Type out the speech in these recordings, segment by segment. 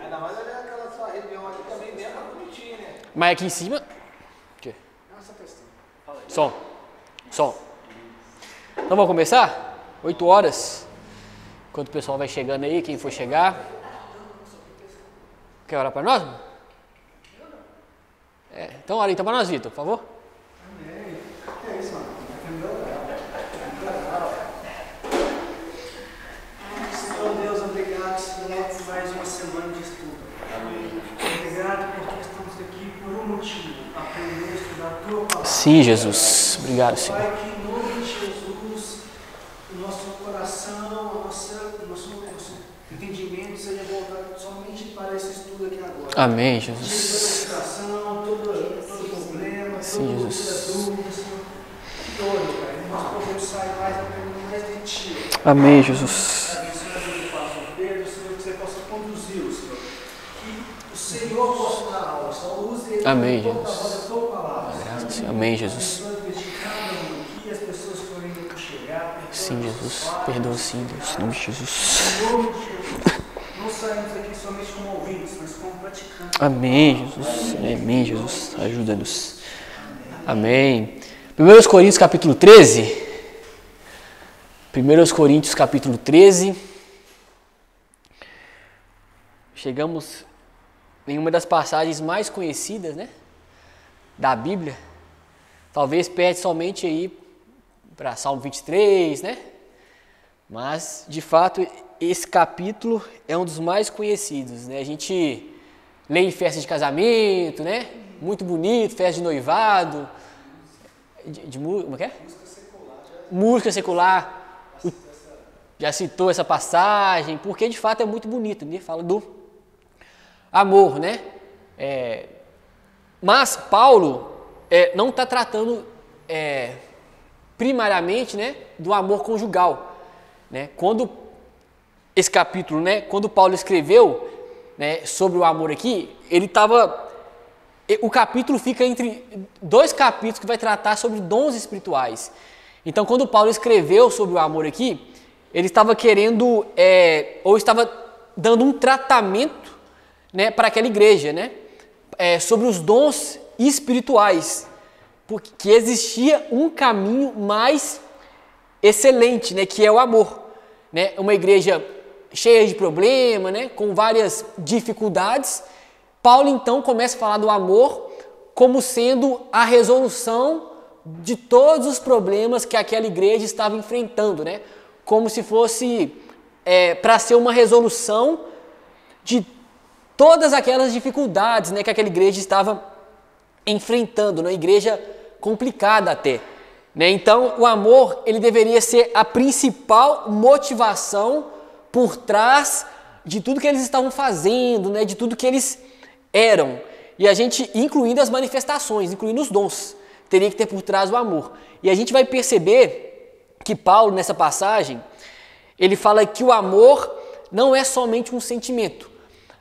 Ainda mais olhar aquela sua reunião ali também bem bonitinha, né? Mas aqui em cima... O quê? Essa questão. Som. Então vamos começar? 8 horas. Enquanto o pessoal vai chegando aí, quem for chegar. Quer orar para nós? Então ora então para nós, Vitor, por favor. Amém. Que é isso, mano? Senhor Deus, obrigado, Senhor, por mais uma semana de estudo. Amém. Obrigado porque estamos aqui por um motivo. Aprender a estudar a Tua palavra. Sim, Jesus. Obrigado, Senhor. Pai, que em nome de Jesus, o nosso coração, o nosso entendimento seja voltado somente para esse estudo aqui agora. Amém, Tire Jesus. toda a frustração, todo problema, Sim, toda Jesus. dúvida, Senhor. Todo, Pai. Nós podemos sair mais aprendendo mais de Ti. Amém, Jesus. Abençoe a vida do pastor Pedro, Senhor, que você possa conduzi-lo, Senhor. Que o Senhor possa dar aula, só use ele Amém, como Jesus. porta-voz da Tua palavra. Graças, Senhor. Amém, Jesus. Abençoe a vida de cada um aqui, as pessoas que estão ainda por chegar. Sim, Jesus. Perdoa, sim, Deus. Em nome de Jesus. Em nome de Jesus. Não saímos aqui somente como ouvintes, mas como praticantes. Amém, Jesus. Amém, Jesus. Ajuda-nos. Amém. 1 Coríntios capítulo 13. 1 Coríntios capítulo 13. Chegamos em uma das passagens mais conhecidas, né, da Bíblia. Talvez perde somente aí para Salmo 23, né? Mas, de fato, esse capítulo é um dos mais conhecidos, né? A gente lê em festa de casamento, né? Muito bonito, festa de noivado. Como é que é? Música secular. Já citou essa passagem, porque de fato é muito bonito, né? Fala do amor, né? Mas Paulo não está tratando primariamente, né, do amor conjugal, né? Quando esse capítulo, né, quando Paulo escreveu, né, sobre o amor aqui, o capítulo fica entre dois capítulos que vai tratar sobre dons espirituais. Então, quando Paulo escreveu sobre o amor aqui, ele estava querendo, ou estava dando um tratamento, né, para aquela igreja, né, sobre os dons espirituais, porque existia um caminho mais excelente, né, que é o amor, né, uma igreja cheia de problemas, né, com várias dificuldades. Paulo então começa a falar do amor como sendo a resolução de todos os problemas que aquela igreja estava enfrentando, né, como se fosse para ser uma resolução de todas aquelas dificuldades, né, que aquela igreja estava enfrentando, uma igreja complicada até, né? Então, o amor, ele deveria ser a principal motivação por trás de tudo que eles estavam fazendo, né? De tudo que eles eram. E a gente, incluindo as manifestações, incluindo os dons, teria que ter por trás o amor. E a gente vai perceber que Paulo, nessa passagem, ele fala que o amor não é somente um sentimento.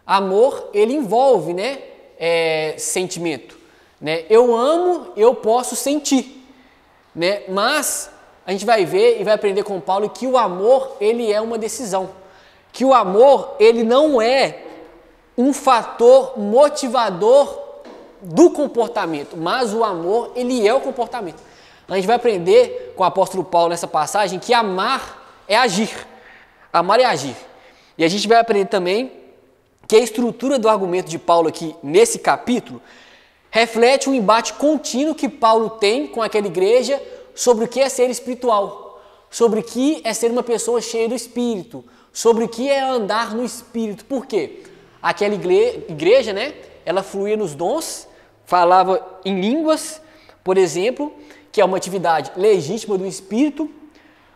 Amor, ele envolve, né, sentimento. Né? Eu amo, eu posso sentir, né? Mas a gente vai ver e vai aprender com Paulo que o amor, ele é uma decisão, que o amor, ele não é um fator motivador do comportamento, mas o amor, ele é o comportamento. A gente vai aprender com o apóstolo Paulo nessa passagem que amar é agir, amar é agir. E a gente vai aprender também que a estrutura do argumento de Paulo aqui nesse capítulo reflete um embate contínuo que Paulo tem com aquela igreja sobre o que é ser espiritual, sobre o que é ser uma pessoa cheia do Espírito, sobre o que é andar no Espírito. Por quê? Aquela igreja, né, ela fluía nos dons, falava em línguas, por exemplo, que é uma atividade legítima do Espírito,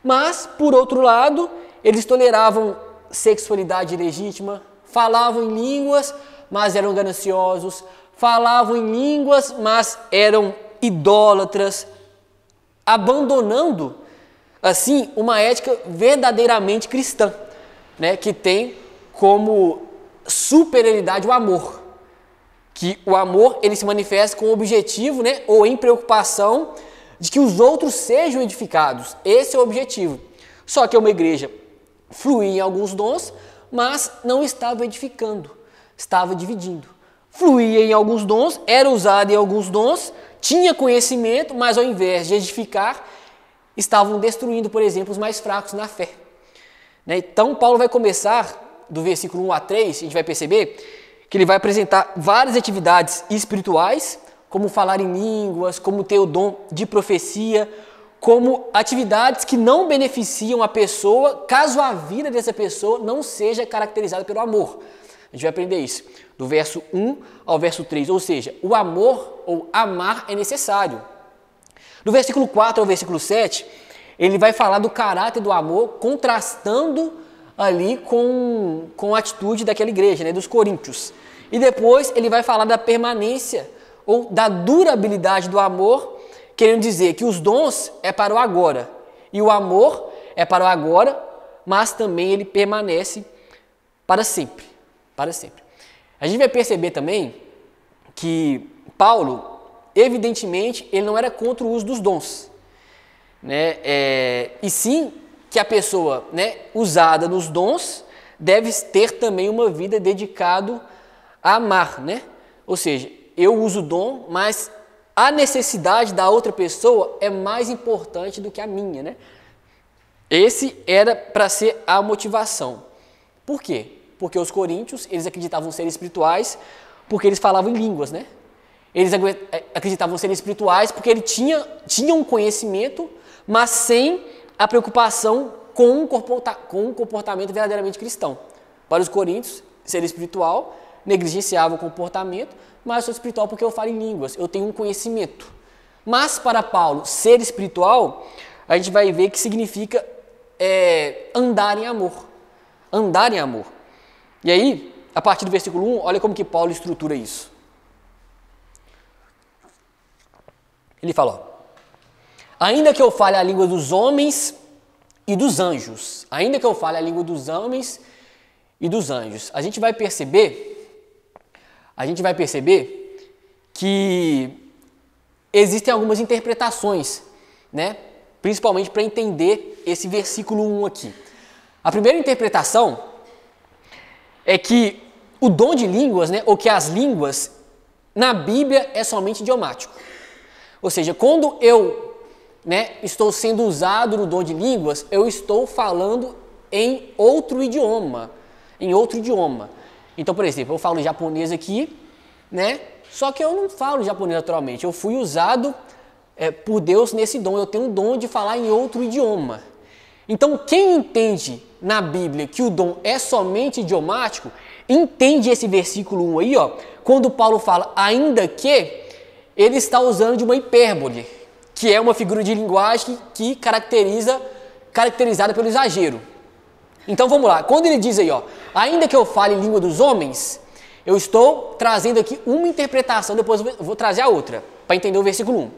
mas, por outro lado, eles toleravam sexualidade ilegítima, falavam em línguas, mas eram gananciosos, falavam em línguas, mas eram idólatras, abandonando, assim, uma ética verdadeiramente cristã, né, que tem como superioridade o amor. Que o amor, ele se manifesta com o objetivo, né, ou em preocupação de que os outros sejam edificados. Esse é o objetivo. Só que uma igreja fluía em alguns dons, mas não estava edificando. estava dividindo. Fluía em alguns dons, era usado em alguns dons, tinha conhecimento, mas ao invés de edificar, estavam destruindo, por exemplo, os mais fracos na fé. Então, Paulo vai começar, do versículo 1 a 3, a gente vai perceber que ele vai apresentar várias atividades espirituais, como falar em línguas, como ter o dom de profecia, como atividades que não beneficiam a pessoa, caso a vida dessa pessoa não seja caracterizada pelo amor. A gente vai aprender isso, do verso 1 ao verso 3, ou seja, o amor ou amar é necessário. Do versículo 4 ao versículo 7, ele vai falar do caráter do amor, contrastando ali com a atitude daquela igreja, dos coríntios. E depois ele vai falar da permanência ou da durabilidade do amor, querendo dizer que os dons é para o agora e o amor é para o agora, mas também ele permanece para sempre, para sempre. A gente vai perceber também que Paulo, evidentemente, ele não era contra o uso dos dons, e sim que a pessoa, usada nos dons deve ter também uma vida dedicada a amar, Ou seja, eu uso o dom, mas a necessidade da outra pessoa é mais importante do que a minha, Esse era para ser a motivação. Por quê? Porque os coríntios, eles acreditavam ser espirituais porque eles falavam em línguas, Eles acreditavam ser espirituais porque eles tinham um conhecimento, mas sem a preocupação com um comportamento verdadeiramente cristão. Para os coríntios, ser espiritual negligenciava o comportamento, mas eu sou espiritual porque eu falo em línguas, eu tenho um conhecimento. Mas para Paulo, ser espiritual, a gente vai ver que significa andar em amor. Andar em amor. E aí, a partir do versículo 1, olha como que Paulo estrutura isso. Ele fala, ainda que eu fale a língua dos homens e dos anjos, ainda que eu fale a língua dos homens e dos anjos, a gente vai perceber que existem algumas interpretações, principalmente para entender esse versículo 1 aqui. A primeira interpretação é que o dom de línguas, ou que as línguas, na Bíblia é somente idiomático. Ou seja, quando eu estou sendo usado no dom de línguas, eu estou falando em outro idioma. Então, por exemplo, eu falo japonês aqui, só que eu não falo japonês naturalmente. Eu fui usado por Deus nesse dom. Eu tenho o dom de falar em outro idioma. Então, quem entende na Bíblia que o dom é somente idiomático, entende esse versículo 1 aí, quando Paulo fala, ainda que, ele está usando de uma hipérbole, que é uma figura de linguagem que caracterizada pelo exagero. Então vamos lá, quando ele diz aí, ainda que eu fale em língua dos homens, eu estou trazendo aqui uma interpretação, depois eu vou trazer a outra, para entender o versículo 1.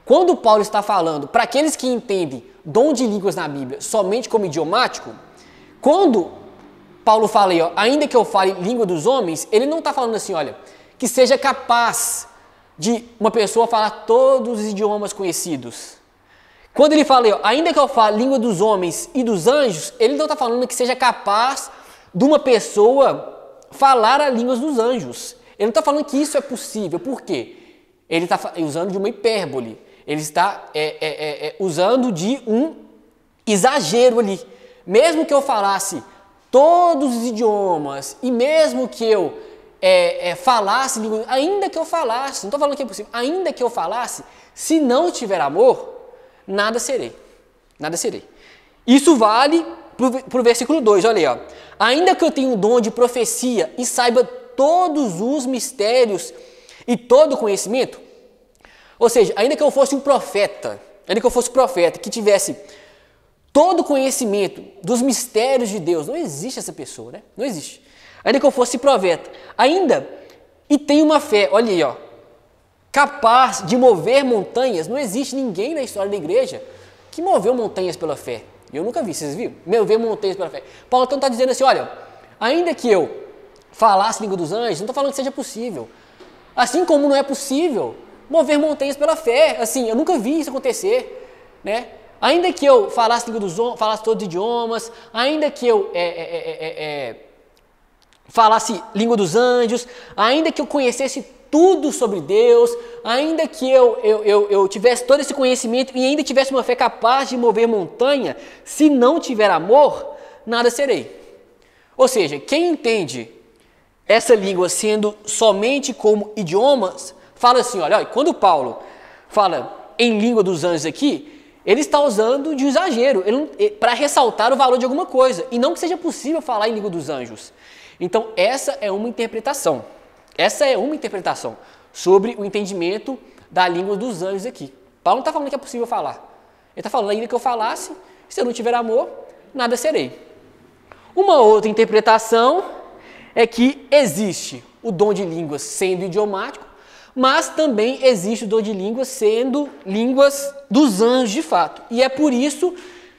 Quando Paulo está falando, para aqueles que entendem dom de línguas na Bíblia somente como idiomático, quando Paulo fala aí, ainda que eu fale língua dos homens, ele não está falando assim, olha, que seja capaz de uma pessoa falar todos os idiomas conhecidos. Quando ele fala aí, ainda que eu fale língua dos homens e dos anjos, ele não está falando que seja capaz de uma pessoa falar a língua dos anjos. Ele não está falando que isso é possível. Por quê? Ele está usando de uma hipérbole. Ele está usando de um exagero ali. Mesmo que eu falasse todos os idiomas e mesmo que eu falasse, ainda que eu falasse, não estou falando que é possível, ainda que eu falasse, se não tiver amor, nada serei. Nada serei. Isso vale para o versículo 2, olha aí. Ainda que eu tenha um dom de profecia e saiba todos os mistérios e todo o conhecimento, ou seja, ainda que eu fosse um profeta, que tivesse todo o conhecimento dos mistérios de Deus, não existe essa pessoa, Não existe. Ainda que eu fosse profeta, e tenho uma fé, olha aí, capaz de mover montanhas, não existe ninguém na história da igreja que moveu montanhas pela fé. Eu nunca vi, vocês viram? Mover montanhas pela fé. Paulo então está dizendo assim, olha, ainda que eu falasse a língua dos anjos, não estou falando que seja possível. Assim como não é possível mover montanhas pela fé, assim, eu nunca vi isso acontecer, Ainda que eu falasse todos os idiomas, ainda que eu falasse língua dos anjos, ainda que eu conhecesse tudo sobre Deus, ainda que eu tivesse todo esse conhecimento e ainda tivesse uma fé capaz de mover montanha, se não tiver amor, nada serei. Ou seja, quem entende essa língua sendo somente como idiomas, fala assim, olha, quando Paulo fala em língua dos anjos aqui, ele está usando de um exagero, para ressaltar o valor de alguma coisa, e não que seja possível falar em língua dos anjos. Então, essa é uma interpretação. Essa é uma interpretação sobre o entendimento da língua dos anjos aqui. Paulo não está falando que é possível falar. Ele está falando, ainda que eu falasse, se eu não tiver amor, nada serei. Uma outra interpretação é que existe o dom de línguas sendo idiomático, mas também existe o dom de línguas sendo línguas dos anjos de fato. E é por isso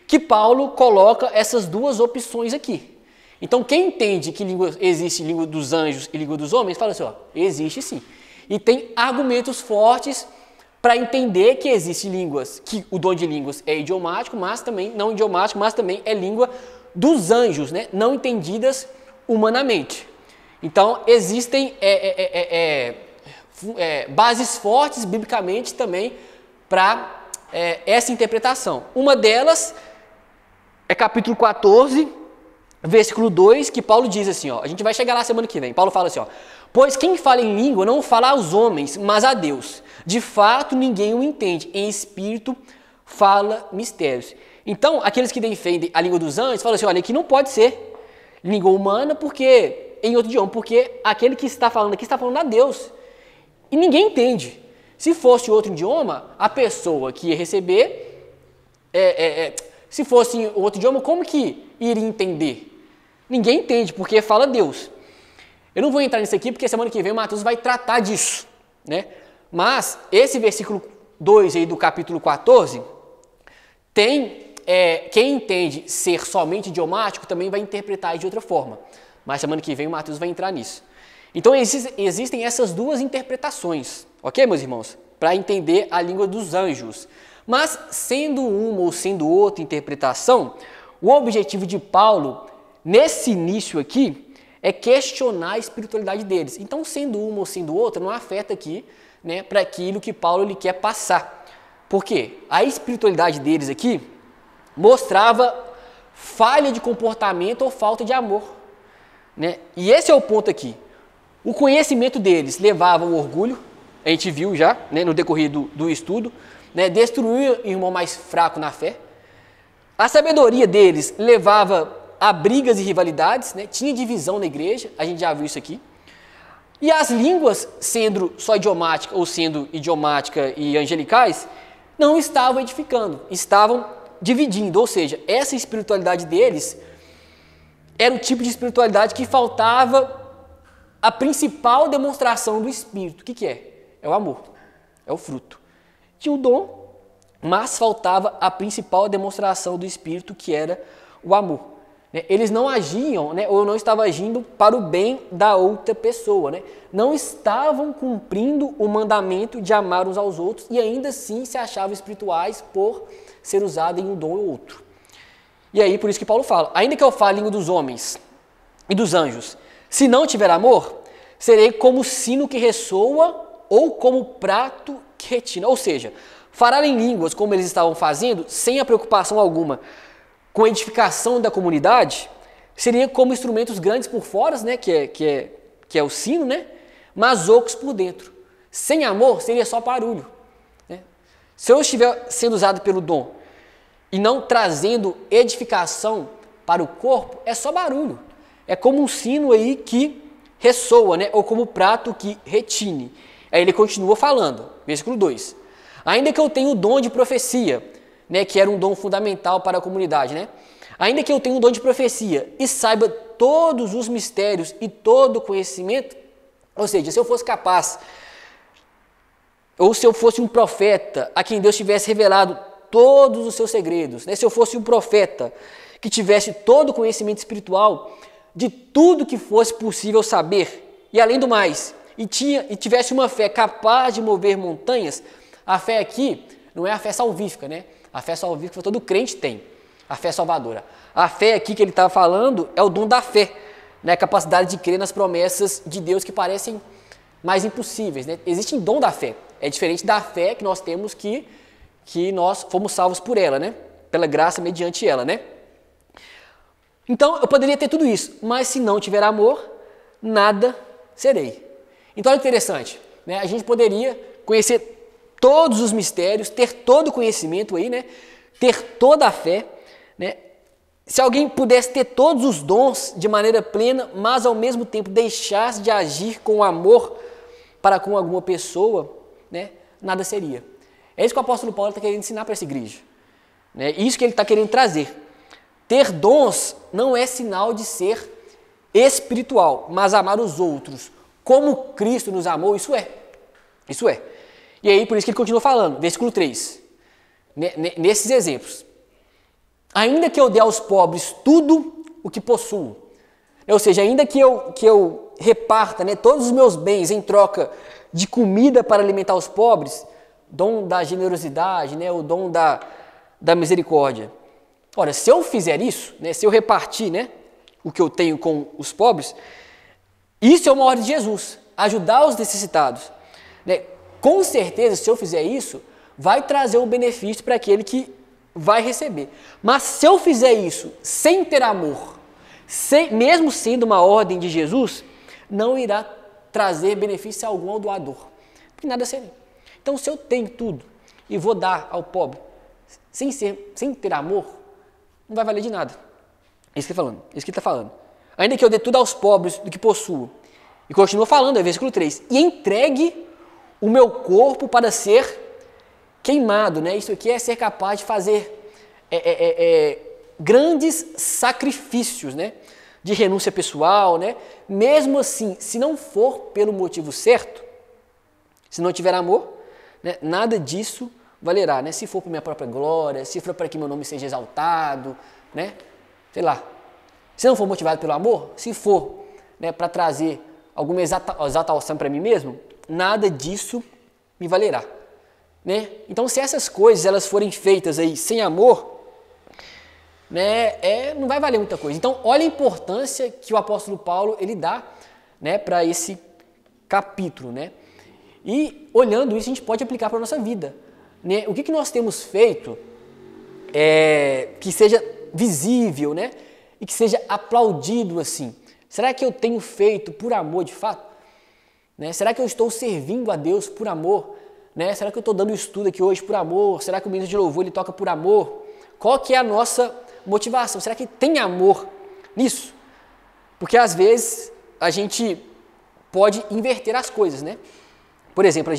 que Paulo coloca essas duas opções aqui. Então, quem entende que existe língua dos anjos e língua dos homens, fala assim, ó, existe sim. E tem argumentos fortes para entender que existe línguas, que o dom de línguas é idiomático, mas também não idiomático, mas também é língua dos anjos, né? Não entendidas humanamente. Então, existem bases fortes, biblicamente, também para essa interpretação. Uma delas é capítulo 14, versículo 2, que Paulo diz assim, ó, a gente vai chegar lá semana que vem. Paulo fala assim, ó, pois quem fala em língua não fala aos homens, mas a Deus. De fato, ninguém o entende. Em espírito, fala mistérios. Então, aqueles que defendem a língua dos anjos, falam assim, olha, aqui não pode ser língua humana, porque em outro idioma, porque aquele que está falando aqui está falando a Deus. E ninguém entende. Se fosse outro idioma, a pessoa que ia receber, se fosse outro idioma, como que iria entender? Ninguém entende, porque fala Deus. Eu não vou entrar nisso aqui, porque semana que vem o Mateus vai tratar disso, né? Mas esse versículo 2 aí do capítulo 14, tem, quem entende ser somente idiomático também vai interpretar de outra forma. Mas semana que vem o Mateus vai entrar nisso. Então existem essas duas interpretações, ok, meus irmãos? Para entender a língua dos anjos. Mas sendo uma ou sendo outra interpretação, o objetivo de Paulo, nesse início aqui, é questionar a espiritualidade deles. Então, sendo uma ou sendo outra, não afeta aqui, né, para aquilo que Paulo ele quer passar. Por quê? A espiritualidade deles aqui mostrava falha de comportamento ou falta de amor, né? E esse é o ponto aqui. O conhecimento deles levava ao orgulho, a gente viu já, né, no decorrer do estudo, né, destruir o irmão mais fraco na fé. A sabedoria deles levava a brigas e rivalidades, né, tinha divisão na igreja, a gente já viu isso aqui. E as línguas, sendo só idiomática ou sendo idiomática e angelicais, não estavam edificando, estavam dividindo, ou seja, essa espiritualidade deles era o tipo de espiritualidade que faltava a principal demonstração do Espírito. O que é? É o amor, é o fruto. Tinha o dom, mas faltava a principal demonstração do Espírito, que era o amor. Eles não agiam, né, ou não estavam agindo para o bem da outra pessoa. Né? Não estavam cumprindo o mandamento de amar uns aos outros e ainda assim se achavam espirituais por ser usado em um dom ou outro. E aí, por isso que Paulo fala, ainda que eu fale a língua dos homens e dos anjos, se não tiver amor, serei como sino que ressoa ou como prato que retina. Ou seja, falar em línguas como eles estavam fazendo, sem a preocupação alguma com a edificação da comunidade, seria como instrumentos grandes por fora, né, que é o sino, né, mas ocos por dentro. Sem amor, seria só barulho. Né? Se eu estiver sendo usado pelo dom e não trazendo edificação para o corpo, é só barulho. É como um sino aí que ressoa, né, ou como um prato que retine. Aí ele continua falando, versículo 2. Ainda que eu tenha o dom de profecia, né, que era um dom fundamental para a comunidade, né? Ainda que eu tenha um dom de profecia e saiba todos os mistérios e todo o conhecimento, ou seja, se eu fosse capaz, ou se eu fosse um profeta a quem Deus tivesse revelado todos os seus segredos, né? Se eu fosse um profeta que tivesse todo o conhecimento espiritual de tudo que fosse possível saber, e além do mais, e tivesse uma fé capaz de mover montanhas, a fé aqui não é a fé salvífica, né? A fé salvífica todo crente tem, a fé salvadora. A fé aqui que ele está falando é o dom da fé, né, a capacidade de crer nas promessas de Deus que parecem mais impossíveis, né? Existe um dom da fé. É diferente da fé que nós temos que nós fomos salvos por ela, né? Pela graça mediante ela, né? Então, eu poderia ter tudo isso, mas se não tiver amor, nada serei. Então, é interessante, né? A gente poderia conhecer todos os mistérios, ter todo o conhecimento aí, né? Ter toda a fé, né? Se alguém pudesse ter todos os dons de maneira plena, mas ao mesmo tempo deixasse de agir com amor para com alguma pessoa, né? Nada seria. É isso que o apóstolo Paulo está querendo ensinar para essa igreja. Né? Isso que ele está querendo trazer. Ter dons não é sinal de ser espiritual, mas amar os outros como Cristo nos amou, isso é. Isso é. E aí, por isso que ele continua falando, versículo 3. Nesses exemplos. Ainda que eu dê aos pobres tudo o que possuo, ou seja, ainda que eu reparta, né, todos os meus bens em troca de comida para alimentar os pobres, dom da generosidade, né, o dom da misericórdia. Ora, se eu fizer isso, né, se eu repartir, né, o que eu tenho com os pobres, isso é uma ordem de Jesus, ajudar os necessitados. Né? Com certeza, se eu fizer isso, vai trazer um benefício para aquele que vai receber. Mas se eu fizer isso sem ter amor, mesmo sendo uma ordem de Jesus, não irá trazer benefício algum ao doador, porque nada será. Então, se eu tenho tudo e vou dar ao pobre sem ter amor, não vai valer de nada. É isso que ele está falando. É isso que ele está falando. Ainda que eu dê tudo aos pobres do que possuo. E continua falando, é versículo 3. E entregue o meu corpo para ser queimado, né? Isso aqui é ser capaz de fazer grandes sacrifícios, né? De renúncia pessoal, né? Mesmo assim, se não for pelo motivo certo, se não tiver amor, né? Nada disso valerá, né? Se for para minha própria glória, se for para que meu nome seja exaltado, né? Sei lá. Se não for motivado pelo amor, se for, né, para trazer alguma exaltação para mim mesmo, nada disso me valerá. Né? Então, se essas coisas elas forem feitas aí sem amor, né, não vai valer muita coisa. Então, olha a importância que o apóstolo Paulo ele dá, né, para esse capítulo. Né? E, olhando isso, a gente pode aplicar para a nossa vida. Né? O que nós temos feito que seja visível, né? E que seja aplaudido assim? Será que eu tenho feito por amor de fato? Né? Será que eu estou servindo a Deus por amor? Né? Será que eu estou dando estudo aqui hoje por amor? Será que o ministro de louvor ele toca por amor? Qual que é a nossa motivação? Será que tem amor nisso? Porque às vezes a gente pode inverter as coisas, né? Por exemplo,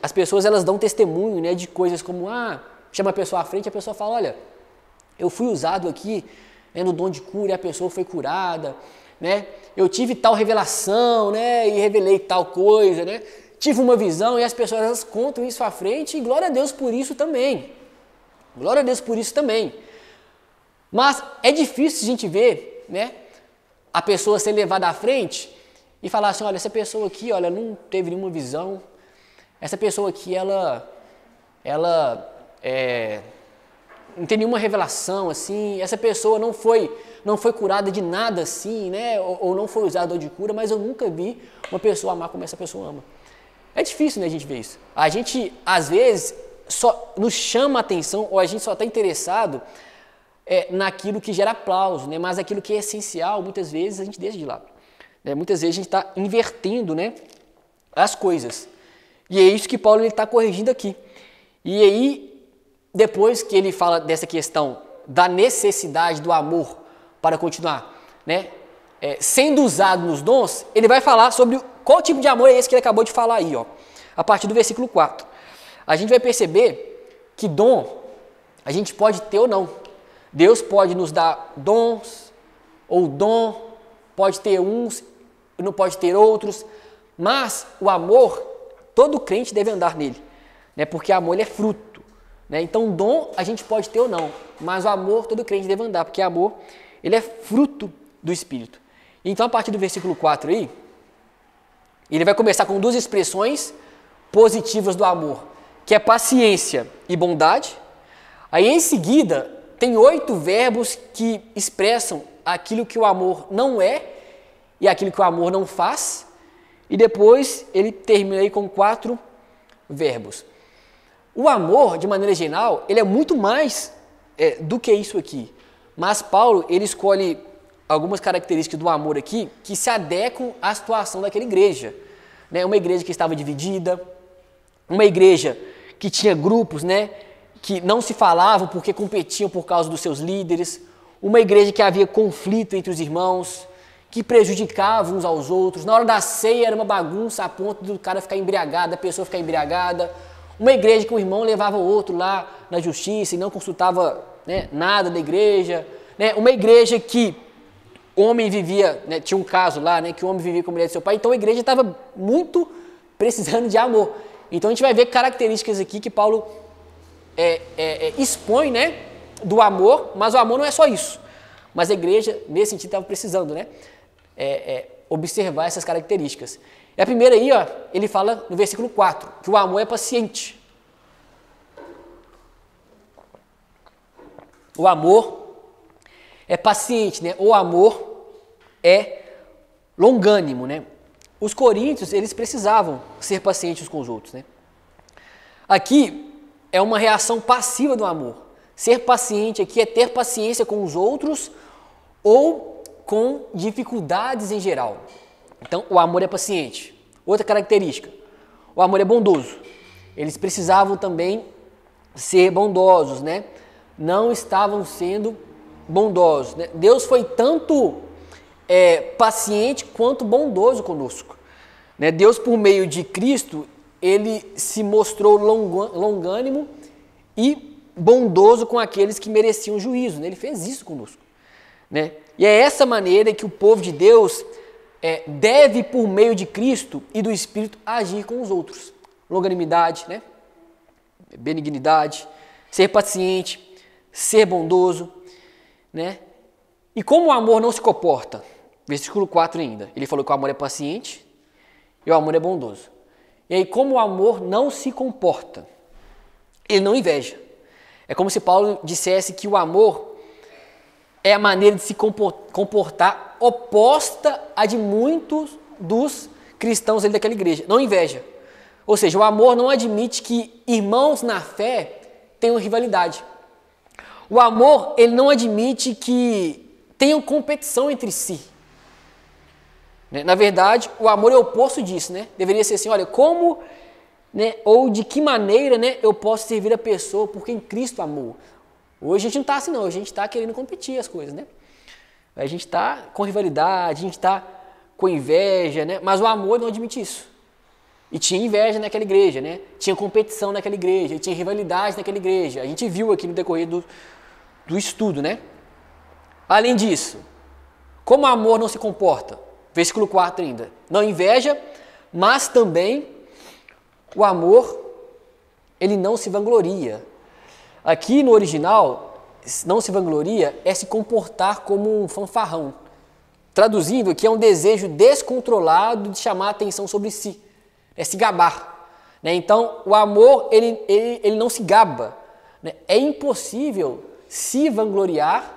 as pessoas elas dão testemunho, né, de coisas como, chama a pessoa à frente, a pessoa fala, olha, eu fui usado aqui, né, no dom de cura e a pessoa foi curada, né? Eu tive tal revelação, né, e revelei tal coisa, né? Tive uma visão e as pessoas elas contam isso à frente e glória a Deus por isso também. Glória a Deus por isso também. Mas é difícil a gente ver, né, a pessoa ser levada à frente e falar assim, olha, essa pessoa aqui, olha, não teve nenhuma visão. Essa pessoa aqui, ela não tem nenhuma revelação assim. Essa pessoa não foi curada de nada assim, né? Ou não foi usada de cura, mas eu nunca vi uma pessoa amar como essa pessoa ama. É difícil, né, a gente ver isso. A gente, às vezes, só nos chama a atenção ou a gente só está interessado naquilo que gera aplauso, né? Mas aquilo que é essencial, muitas vezes, a gente deixa de lado. Né? Muitas vezes a gente está invertendo, né, as coisas. E é isso que Paulo está corrigindo aqui. E aí, depois que ele fala dessa questão da necessidade do amor para continuar, né, sendo usado nos dons, ele vai falar sobre qual tipo de amor é esse que ele acabou de falar aí, ó, a partir do versículo 4. A gente vai perceber que dom a gente pode ter ou não. Deus pode nos dar dons, ou dom, pode ter uns, não pode ter outros, mas o amor, todo crente deve andar nele, né? Porque amor ele é fruto. Né? Então, dom a gente pode ter ou não, mas o amor todo crente deve andar, porque amor ele é fruto do Espírito. Então, a partir do versículo 4 aí, ele vai começar com duas expressões positivas do amor, que é paciência e bondade. Aí, em seguida, tem 8 verbos que expressam aquilo que o amor não é e aquilo que o amor não faz. E depois ele termina aí com 4 verbos. O amor, de maneira geral, ele é muito mais do que isso aqui. Mas Paulo, ele escolhe algumas características do amor aqui que se adequam à situação daquela igreja. Né? Uma igreja que estava dividida, uma igreja que tinha grupos, né, que não se falavam porque competiam por causa dos seus líderes, uma igreja que havia conflito entre os irmãos, que prejudicavam uns aos outros. Na hora da ceia era uma bagunça a ponto do cara ficar embriagado, da pessoa ficar embriagada. Uma igreja que um irmão levava o outro lá na justiça e não consultava, né, nada da igreja. Né? Uma igreja que o homem vivia, né, tinha um caso lá, né, que o homem vivia com a mulher de seu pai, então a igreja estava muito precisando de amor. Então a gente vai ver características aqui que Paulo expõe, né, do amor, mas o amor não é só isso. Mas a igreja, nesse sentido, estava precisando, né, observar essas características. E a primeira aí, ó, ele fala no versículo 4, que o amor é paciente. O amor é paciente, né? O amor é longânimo, né? Os coríntios, eles precisavam ser pacientes uns com os outros, né? Aqui é uma reação passiva do amor. Ser paciente aqui é ter paciência com os outros ou com dificuldades em geral. Então, o amor é paciente. Outra característica, o amor é bondoso. Eles precisavam também ser bondosos, né? Não estavam sendo bondosos, né? Deus foi tanto paciente quanto bondoso conosco, né? Deus, por meio de Cristo, ele se mostrou longânimo e bondoso com aqueles que mereciam juízo, né? Ele fez isso conosco, né? E é essa maneira que o povo de Deus deve, por meio de Cristo e do Espírito, agir com os outros. Longanimidade, né? Benignidade, ser paciente, ser bondoso, né? E como o amor não se comporta? Versículo 4 ainda, ele falou que o amor é paciente e o amor é bondoso. E aí, como o amor não se comporta? Ele não inveja. É como se Paulo dissesse que o amor é a maneira de se comportar oposta à de muitos dos cristãos ali daquela igreja. Não inveja. Ou seja, o amor não admite que irmãos na fé tenham rivalidade. O amor, ele não admite que tenham competição entre si. Na verdade, o amor é o oposto disso, né? Deveria ser assim, olha, como, né, ou de que maneira, né, eu posso servir a pessoa por quem Cristo amou. Hoje a gente não está assim não, hoje a gente está querendo competir as coisas, né? A gente está com rivalidade, a gente está com inveja, né? Mas o amor não admite isso. E tinha inveja naquela igreja, né? Tinha competição naquela igreja, tinha rivalidade naquela igreja. A gente viu aqui no decorrer do estudo, né? Além disso, como o amor não se comporta? Versículo 4 ainda. Não inveja, mas também o amor, ele não se vangloria. Aqui no original, não se vangloria é se comportar como um fanfarrão. Traduzindo aqui, é um desejo descontrolado de chamar a atenção sobre si. É se gabar. Né? Então, o amor, ele não se gaba. Né? É impossível se vangloriar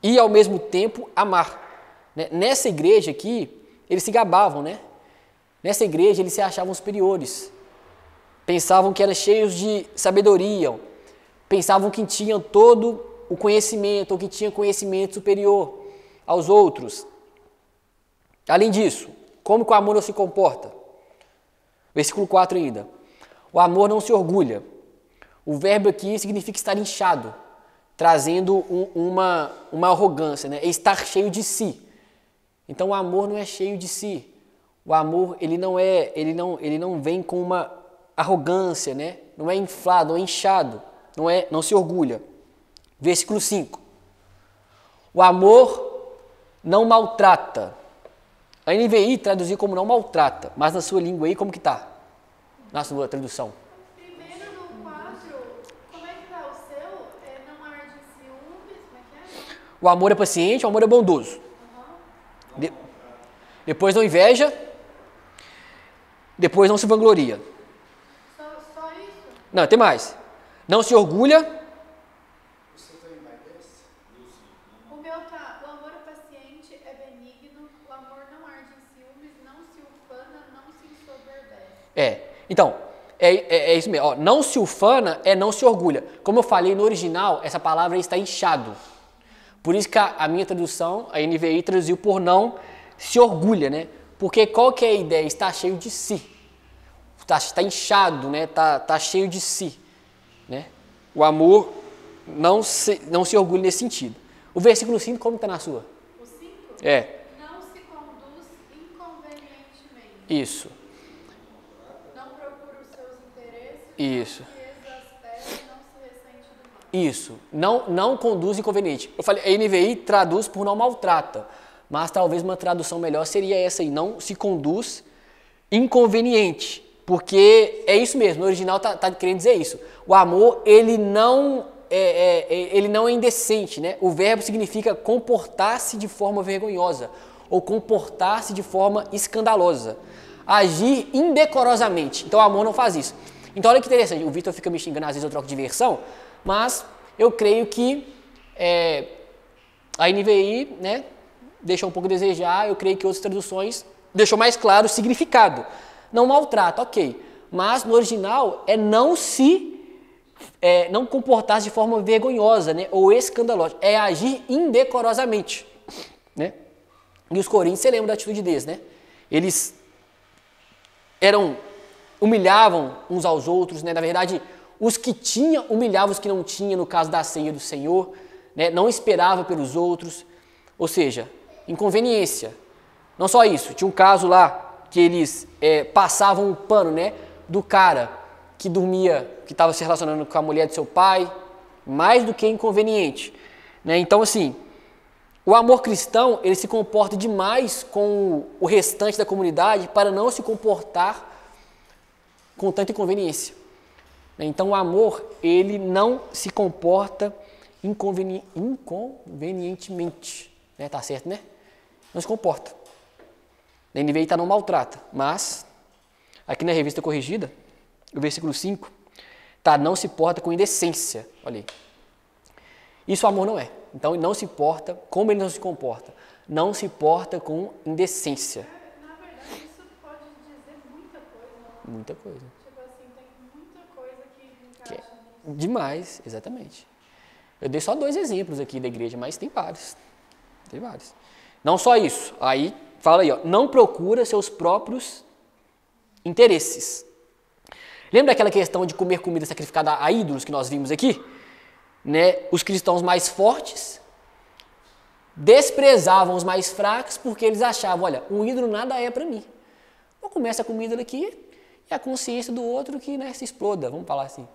e, ao mesmo tempo, amar. Né? Nessa igreja aqui, eles se gabavam. Né? Nessa igreja, eles se achavam superiores. Pensavam que eram cheios de sabedoria. Pensavam que tinham todo o conhecimento, ou que tinham conhecimento superior aos outros. Além disso, como que o amor não se comporta? Versículo 4 ainda. O amor não se orgulha. O verbo aqui significa estar inchado, trazendo uma arrogância, né? É estar cheio de si. Então o amor não é cheio de si. O amor, ele não vem com uma arrogância, né? Não é inflado, não é inchado, não se orgulha. Versículo 5. O amor não maltrata. A NVI traduziu como não maltrata, mas na sua língua aí como que está? Na sua tradução. Primeiro no 4, como é que está o seu? Não arde ciúmes, como é que é? O amor é paciente, o amor é bondoso. Depois não inveja, depois não se vangloria. Só isso? Não, tem mais. Não se orgulha. O meu tá, o amor é Então, é isso mesmo. Ó, não se ufana é não se orgulha. Como eu falei no original, essa palavra está inchado. Por isso que a minha tradução, a NVI, traduziu por não se orgulha, né? Porque qual que é a ideia? Está cheio de si. Está inchado, né? Tá cheio de si, né? O amor não se orgulha nesse sentido. O versículo 5, como está na sua? O 5? Não se conduz inconvenientemente. Isso. Não procura os seus interesses. Isso. Não se exaspera, não se ressente do mal. Isso. Não conduz inconveniente. Eu falei, a NVI traduz por não maltrata. Mas talvez uma tradução melhor seria essa aí. Não se conduz inconveniente. Porque é isso mesmo. No original tá querendo dizer isso. O amor, ele não é indecente, né? O verbo significa comportar-se de forma vergonhosa ou comportar-se de forma escandalosa. Agir indecorosamente. Então o amor não faz isso. Então olha que interessante, o Vitor fica me xingando, às vezes eu troco de versão, mas eu creio que a NVI, né, deixou um pouco a desejar, eu creio que outras traduções deixou mais claro o significado. Não maltrata, ok. Mas no original é não comportar-se de forma vergonhosa, né, ou escandalosa. É agir indecorosamente, né? E os coríntios, você lembra da atitude deles, né? Eles humilhavam uns aos outros, né? Na verdade, os que tinham humilhavam os que não tinham, no caso da ceia do Senhor, né? Não esperava pelos outros, ou seja, inconveniência. Não só isso, tinha um caso lá que eles passavam um pano, né, do cara que dormia, que estava se relacionando com a mulher do seu pai, mais do que inconveniente, né? Então, assim, o amor cristão, ele se comporta demais com o restante da comunidade para não se comportar com tanta inconveniência. Então, o amor, ele não se comporta inconvenientemente. Né? Tá certo, né? Não se comporta. Na NVI tá não maltrata. Mas, aqui na revista corrigida, o versículo 5, tá não se porta com indecência. Olha aí. Isso o amor não é. Então, ele não se porta, como ele não se comporta? Não se porta com indecência. Na verdade, isso pode dizer muita coisa. Muita coisa. Tipo assim, tem muita coisa que encaixa nisso. Demais, exatamente. Eu dei só 2 exemplos aqui da igreja, mas tem vários. Tem vários. Não só isso. Aí, fala aí, ó, não procura seus próprios interesses. Lembra daquela questão de comer comida sacrificada a ídolos que nós vimos aqui? Né? Os cristãos mais fortes desprezavam os mais fracos porque eles achavam, olha, um ídolo nada é para mim. Eu começo a comer daqui e a consciência do outro que, né, se exploda, vamos falar assim.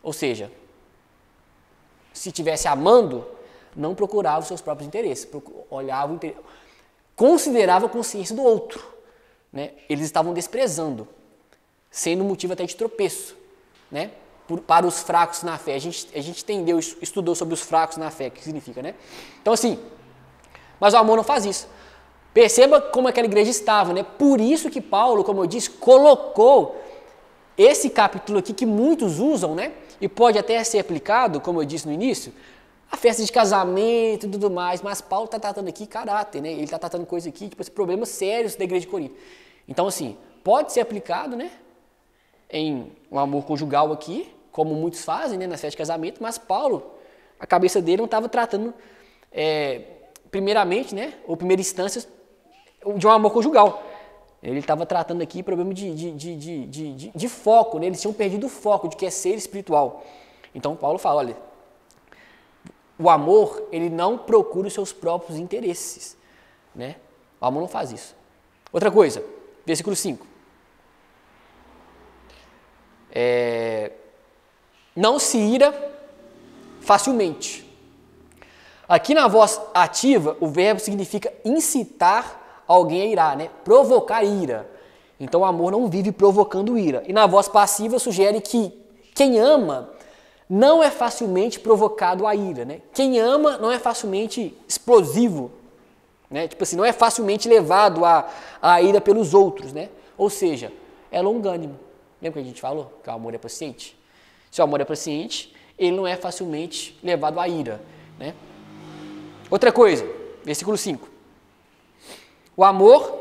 Ou seja, se estivesse amando, não procurava os seus próprios interesses, olhava, considerava a consciência do outro. Né? Eles estavam desprezando, sendo motivo até de tropeço, né? Para os fracos na fé. A gente entendeu, estudou sobre os fracos na fé, o que significa, né? Então, assim, mas o amor não faz isso. Perceba como aquela igreja estava, né? Por isso que Paulo, como eu disse, colocou esse capítulo aqui que muitos usam, né? E pode até ser aplicado, como eu disse no início, a festa de casamento e tudo mais, mas Paulo está tratando aqui caráter, né? Ele está tratando coisa aqui, tipo, problemas sérios da igreja de Corinto. Então, assim, pode ser aplicado, né? Em um amor conjugal aqui, como muitos fazem, né, na festa de casamento, mas Paulo, a cabeça dele não estava tratando, primeiramente, né, ou primeira instância, de um amor conjugal. Ele estava tratando aqui problema de foco, né? Eles tinham perdido o foco de que é ser espiritual. Então Paulo fala, olha, o amor, ele não procura os seus próprios interesses, né? O amor não faz isso. Outra coisa, versículo 5. Não se ira facilmente. Aqui na voz ativa, o verbo significa incitar alguém a irar, né? Provocar ira. Então o amor não vive provocando ira. E na voz passiva sugere que quem ama não é facilmente provocado a ira, né? Quem ama não é facilmente explosivo, né? Tipo assim, não é facilmente levado a ira pelos outros, né? Ou seja, é longânimo. Lembra que a gente falou que o amor é paciente? Se o amor é paciente, ele não é facilmente levado à ira, né? Outra coisa, versículo 5. O amor,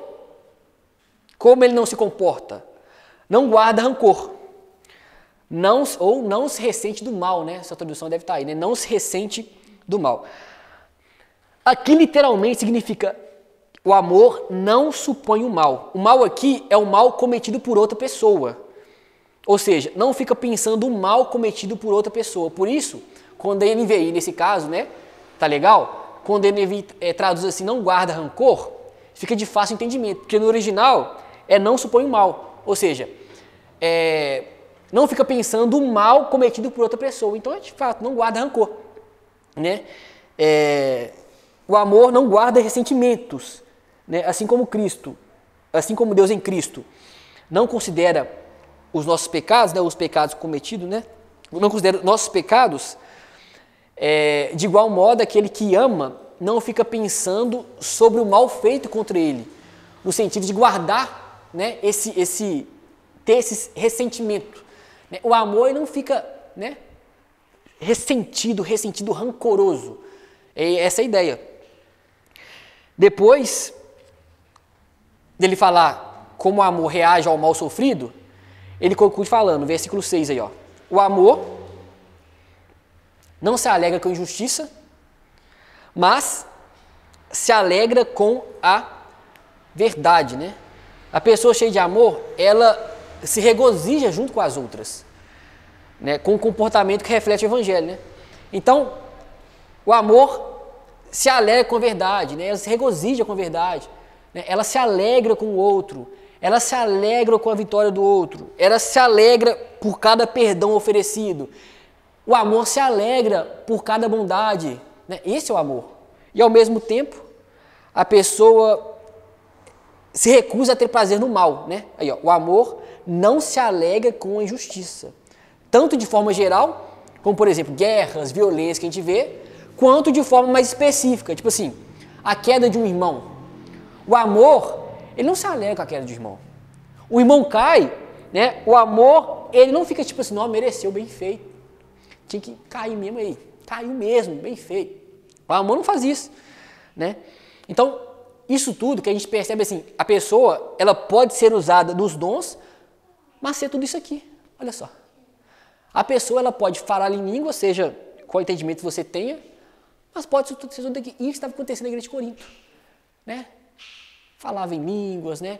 como ele não se comporta? não guarda rancor, não se ressente do mal, né? Essa tradução deve estar aí, né? Não se ressente do mal. Aqui literalmente significa o amor não supõe o mal. O mal aqui é o mal cometido por outra pessoa. Ou seja, não fica pensando o mal cometido por outra pessoa. Por isso, quando a NVI, nesse caso, né? Tá legal? Quando a NVI traduz assim, não guarda rancor, fica de fácil entendimento. Porque no original é não supõe o mal. Ou seja, não fica pensando o mal cometido por outra pessoa. Então, de fato, não guarda rancor, né? O amor não guarda ressentimentos, né? Assim como Deus em Cristo não considera os nossos pecados, né? Os pecados cometidos, né? Não considera nossos pecados, de igual modo aquele que ama não fica pensando sobre o mal feito contra ele, no sentido de guardar, né? Ter esse ressentimento. Né? O amor ele não fica, né? ressentido, rancoroso. É essa a ideia. Depois dele falar como o amor reage ao mal sofrido, ele conclui falando, versículo 6 aí, ó. O amor não se alegra com injustiça, mas se alegra com a verdade, né? A pessoa cheia de amor, ela se regozija junto com as outras, né? Com um comportamento que reflete o evangelho, né? Então, o amor se alegra com a verdade, né? Ela se regozija com a verdade, né? Ela se alegra com o outro, ela se alegra com a vitória do outro, ela se alegra por cada perdão oferecido. O amor se alegra por cada bondade, né? Esse é o amor. E ao mesmo tempo, a pessoa se recusa a ter prazer no mal, né? Aí, ó, o amor não se alegra com a injustiça, tanto de forma geral, como por exemplo, guerras, violência que a gente vê, quanto de forma mais específica, tipo assim, a queda de um irmão. O amor, ele não se alegra com a queda de um irmão. O irmão cai, né? O amor, ele não fica tipo assim, não, mereceu, bem feito. Tinha que cair mesmo aí, caiu mesmo, bem feito. O amor não faz isso, né? Então, isso tudo que a gente percebe assim, a pessoa, ela pode ser usada dos dons, mas ser tudo isso aqui, olha só. A pessoa, ela pode falar em língua, seja qual entendimento você tenha, mas pode ser tudo aqui. Isso estava acontecendo na igreja de Corinto, né? Falava em línguas, né?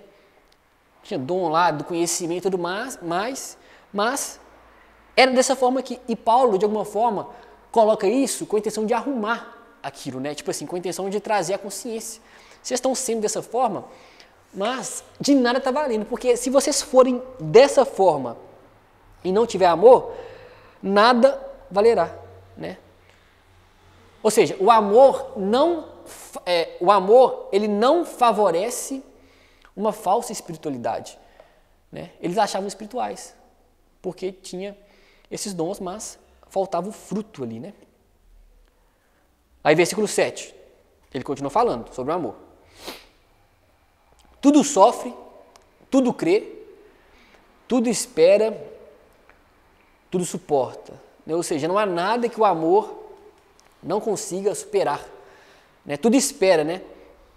Tinha dom lá do conhecimento e tudo mais, mas era dessa forma aqui. E Paulo, de alguma forma, coloca isso com a intenção de arrumar aquilo, né? Tipo assim, com a intenção de trazer a consciência. Vocês estão sendo dessa forma, mas de nada está valendo, porque se vocês forem dessa forma e não tiver amor, nada valerá, né? Ou seja, o amor ele não favorece uma falsa espiritualidade, né? Eles achavam espirituais, porque tinha esses dons, mas faltava o fruto ali, né? Aí versículo 7, ele continua falando sobre o amor. Tudo sofre, tudo crê, tudo espera, tudo suporta. Né? Ou seja, não há nada que o amor não consiga superar. Né? Tudo espera, né?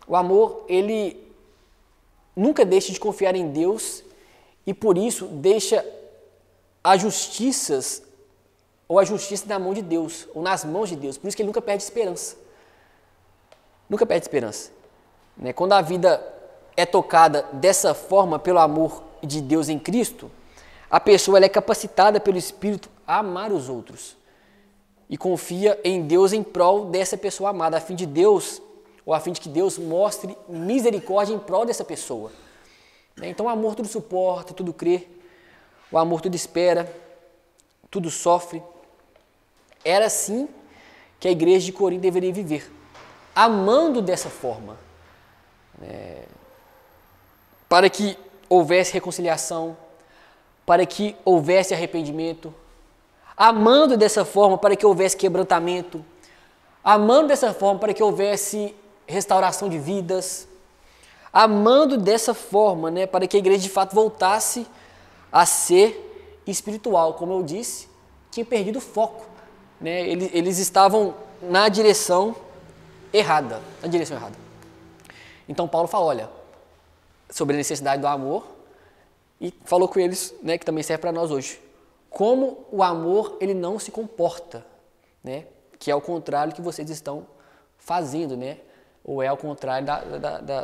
O amor, ele nunca deixa de confiar em Deus e por isso deixa as justiças ou a justiça na mão de Deus, ou nas mãos de Deus. Por isso que ele nunca perde esperança. Nunca perde esperança. Né? Quando a vida é tocada dessa forma pelo amor de Deus em Cristo, a pessoa ela é capacitada pelo Espírito a amar os outros e confia em Deus em prol dessa pessoa amada, a fim de que Deus mostre misericórdia em prol dessa pessoa. Então o amor tudo suporta, tudo crê, o amor tudo espera, tudo sofre. Era assim que a igreja de Corinto deveria viver, amando dessa forma, para que houvesse reconciliação, para que houvesse arrependimento, amando dessa forma para que houvesse quebrantamento, amando dessa forma para que houvesse restauração de vidas, amando dessa forma, né, para que a igreja de fato voltasse a ser espiritual. Como eu disse, tinha perdido o foco, né? Eles estavam na direção errada, Então Paulo fala, olha, sobre a necessidade do amor e falou com eles, né, que também serve para nós hoje, como o amor ele não se comporta, né, que é o contrário do que vocês estão fazendo, né, ou é ao contrário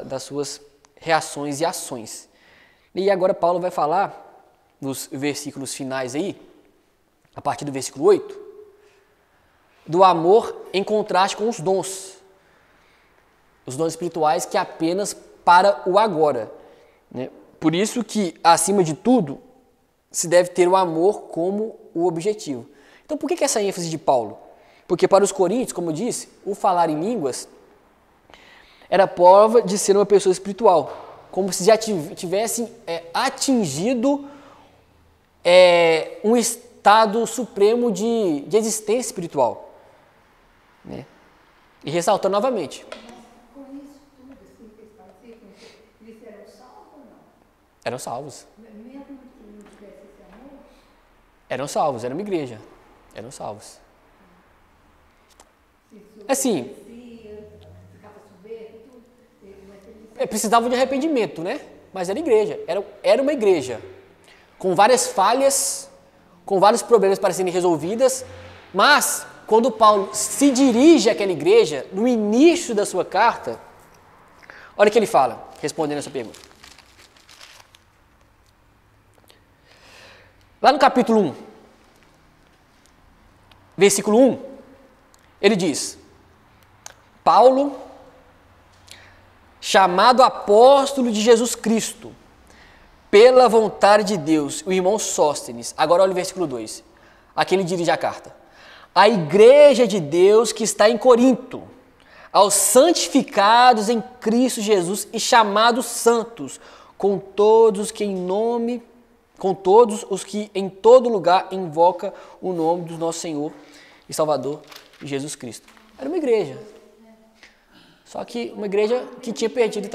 das suas reações e ações. E agora Paulo vai falar, nos versículos finais aí, a partir do versículo 8, do amor em contraste com os dons espirituais que apenas para o agora, né? Por isso que, acima de tudo, se deve ter o amor como o objetivo. Então, por que essa ênfase de Paulo? Porque para os coríntios, como eu disse, o falar em línguas era prova de ser uma pessoa espiritual, como se já tivessem atingido um estado supremo de existência espiritual, né? E ressaltando novamente. Com isso tudo, assim, que eles participam, eles eram salvos ou não? Eram salvos. Mesmo que não tivesse esse amor? Eram salvos, era uma igreja. Eram salvos. Se Assim, ficava soberbo, tudo, mas eles precisavam de arrependimento, né? Mas era igreja. Era uma igreja com várias falhas, com vários problemas para serem resolvidas, mas quando Paulo se dirige àquela igreja, no início da sua carta, olha o que ele fala, respondendo essa pergunta. Lá no capítulo 1, versículo 1, ele diz: Paulo, chamado apóstolo de Jesus Cristo, pela vontade de Deus, o irmão Sóstenes. Agora olha o versículo 2, aqui ele dirige a carta. A igreja de Deus que está em Corinto, aos santificados em Cristo Jesus e chamados santos, com todos os que em todo lugar invoca o nome do nosso Senhor e Salvador Jesus Cristo. Era uma igreja. Só que uma igreja que tinha perdido.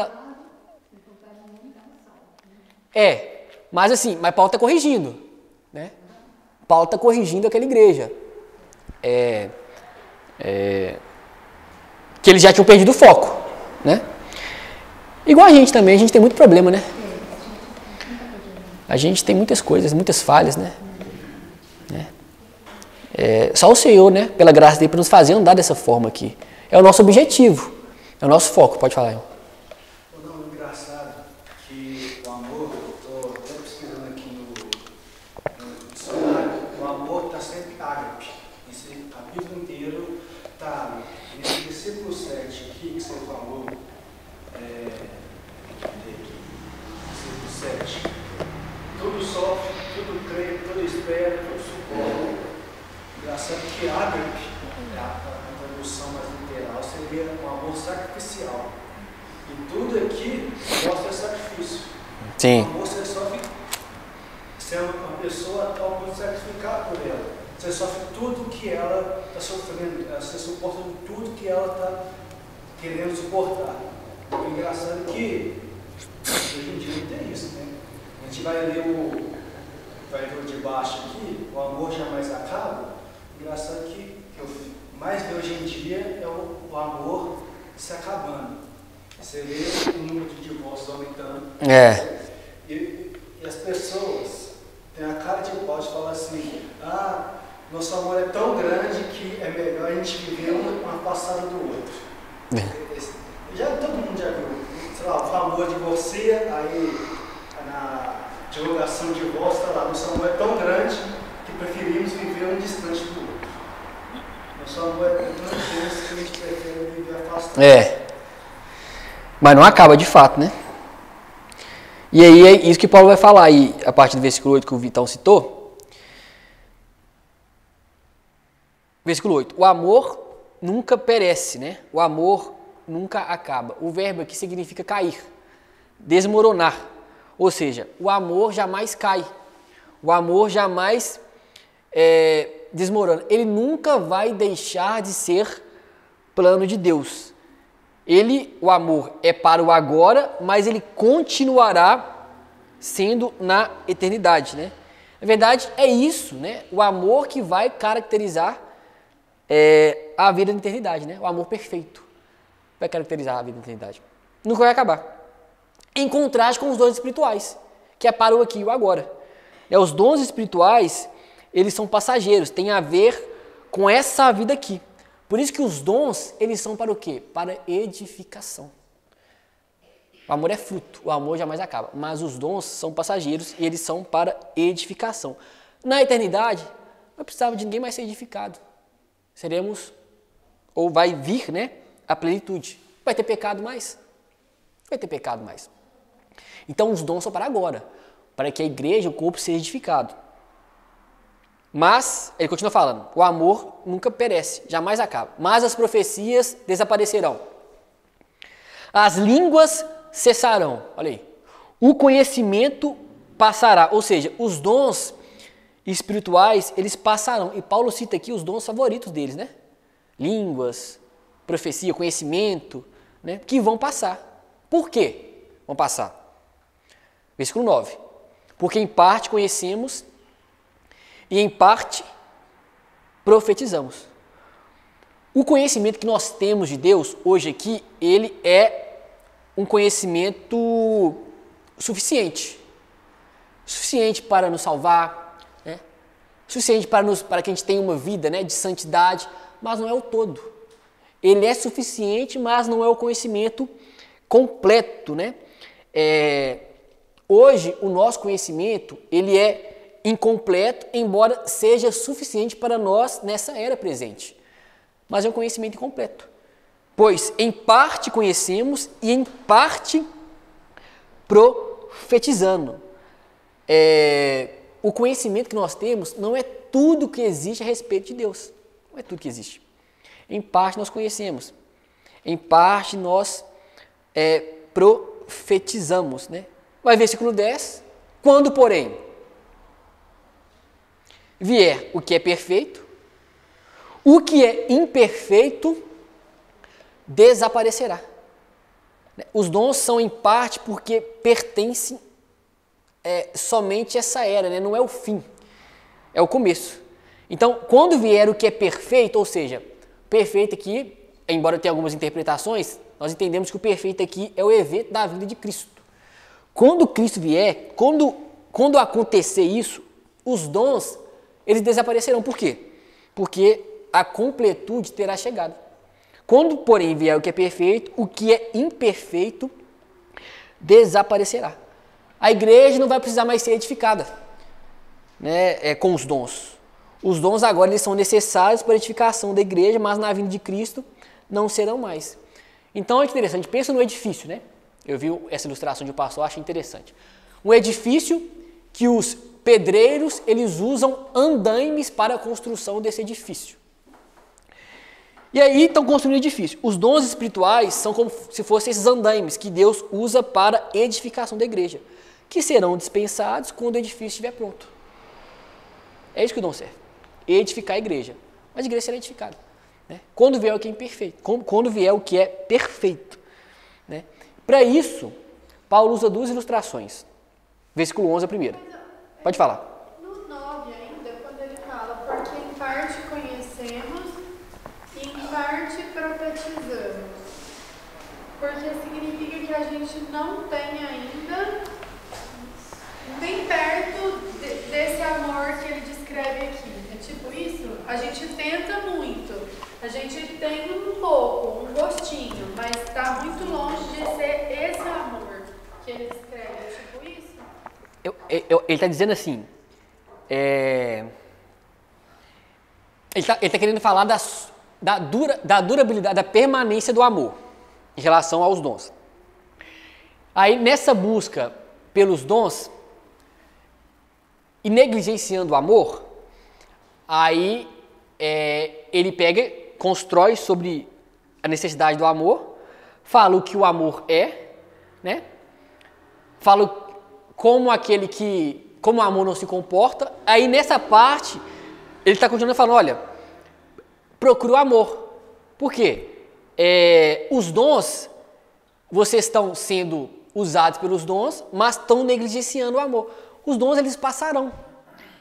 Mas Paulo está corrigindo, né? Paulo está corrigindo aquela igreja. Que eles já tinham perdido o foco, né? Igual a gente também, a gente tem muito problema, né? A gente tem muitas coisas, muitas falhas, né? Só o Senhor, né? Pela graça dele, para nos fazer andar dessa forma aqui. É o nosso objetivo, é o nosso foco. Pode falar, irmão. Não, engraçado que o amor, estou até pesquisando aqui no dicionário, o amor está sempre ágape. Esse capítulo inteiro está ágape. Nesse versículo 7 aqui, que seria o amor, versículo 7. Tudo sofre, tudo crê, tudo espera, tudo suporta. Engraçado que ágape, a tradução mais literal, seria um amor sacrificial. E tudo aqui mostra sacrifício. Sim. O amor, você sofre, você é uma pessoa a tal ponto de sacrificar por ela. Você sofre tudo que ela está sofrendo, você suporta tudo que ela está querendo suportar. O engraçado é que hoje em dia não tem isso, né? A gente vai ler o de baixo aqui, o amor jamais acaba. O engraçado é que eu mais vejo hoje em dia é o amor se acabando. Você vê o número de divórcios aumentando. E as pessoas têm a cara de pau de falar assim: nosso amor é tão grande que é melhor a gente viver uma passada do outro. Todo mundo já viu, sei lá, o famoso divorcia, aí na divulgação de divórcio está lá: nosso amor é tão grande que preferimos viver um distante do outro. Nosso amor é tão intenso que a gente prefere viver afastado. Mas não acaba de fato, né? E aí é isso que Paulo vai falar aí, a partir do versículo 8 que o Vitão citou. Versículo 8. O amor nunca perece, né? O amor nunca acaba. O verbo aqui significa cair, desmoronar. Ou seja, o amor jamais cai. O amor jamais desmorona. Ele nunca vai deixar de ser plano de Deus. O amor é para o agora, mas ele continuará sendo na eternidade, né? Na verdade, é isso, né? O amor que vai caracterizar a vida na eternidade, né? O amor perfeito vai caracterizar a vida na eternidade. Nunca vai acabar. Em contraste com os dons espirituais, que é para o aqui e o agora. Os dons espirituais, eles são passageiros, tem a ver com essa vida aqui. Por isso que os dons, eles são para o quê? Para edificação. O amor é fruto, o amor jamais acaba, mas os dons são passageiros e eles são para edificação. Na eternidade, não precisava de ninguém mais ser edificado. Seremos, ou vai vir, né, a plenitude. Vai ter pecado mais? Vai ter pecado mais. Então os dons são para agora, para que a igreja, o corpo, seja edificado. Mas, ele continua falando, o amor nunca perece, jamais acaba. Mas as profecias desaparecerão. As línguas cessarão. Olha aí. O conhecimento passará. Ou seja, os dons espirituais, eles passarão. E Paulo cita aqui os dons favoritos deles, né? Línguas, profecia, conhecimento, né? Que vão passar. Por quê? Vão passar. Versículo 9. Porque em parte conhecemos e em parte profetizamos. O conhecimento que nós temos de Deus hoje aqui, ele é um conhecimento suficiente. Suficiente para nos salvar, né? Suficiente para que a gente tenha uma vida, né, de santidade, mas não é o todo. Ele é suficiente, mas não é o conhecimento completo, né? Hoje, o nosso conhecimento, ele é incompleto, embora seja suficiente para nós nessa era presente. Mas é um conhecimento incompleto. Pois, em parte conhecemos e em parte profetizando. O conhecimento que nós temos não é tudo que existe a respeito de Deus. Não é tudo que existe. Em parte nós conhecemos. Em parte nós profetizamos, né? Vai versículo 10. Quando, porém, vier o que é perfeito, o que é imperfeito desaparecerá. Os dons são em parte porque pertencem somente a essa era, né? Não é o fim, é o começo. Então, quando vier o que é perfeito, ou seja, perfeito aqui, embora tenha algumas interpretações, nós entendemos que o perfeito aqui é o evento da vinda de Cristo. Quando Cristo vier, quando acontecer isso, os dons, eles desaparecerão. Por quê? Porque a completude terá chegado. Quando, porém, vier o que é perfeito, o que é imperfeito desaparecerá. A igreja não vai precisar mais ser edificada, né, com os dons. Os dons agora eles são necessários para a edificação da igreja, mas na vinda de Cristo não serão mais. Então é interessante, pensa no edifício, né? Eu vi essa ilustração de um pastor, achei interessante. Um edifício que os pedreiros eles usam andaimes para a construção desse edifício. E aí estão construindo um edifício. Os dons espirituais são como se fossem esses andaimes que Deus usa para a edificação da igreja, que serão dispensados quando o edifício estiver pronto. É isso que o dom serve. Edificar a igreja. Mas a igreja será edificada, né? Quando vier o que é imperfeito. Quando vier o que é perfeito, né? Para isso, Paulo usa duas ilustrações. Versículo 11 a primeira. Pode falar. No 9 ainda, quando ele fala, porque em parte conhecemos e em parte profetizamos. Porque significa que a gente não tem ainda bem perto desse amor que ele descreve aqui. É tipo isso? A gente tenta muito, a gente tem um pouco, um gostinho, mas está muito longe de ser esse amor que ele descreve. É tipo isso? Ele está dizendo assim, ele está querendo falar da durabilidade, da permanência do amor em relação aos dons. Aí nessa busca pelos dons e negligenciando o amor, aí ele pega, constrói sobre a necessidade do amor, fala o que o amor é, né? Fala como como o amor não se comporta. Aí nessa parte ele está continuando falando, olha, procura o amor. Por quê? Os dons, vocês estão sendo usados pelos dons, mas estão negligenciando o amor. Os dons eles passarão.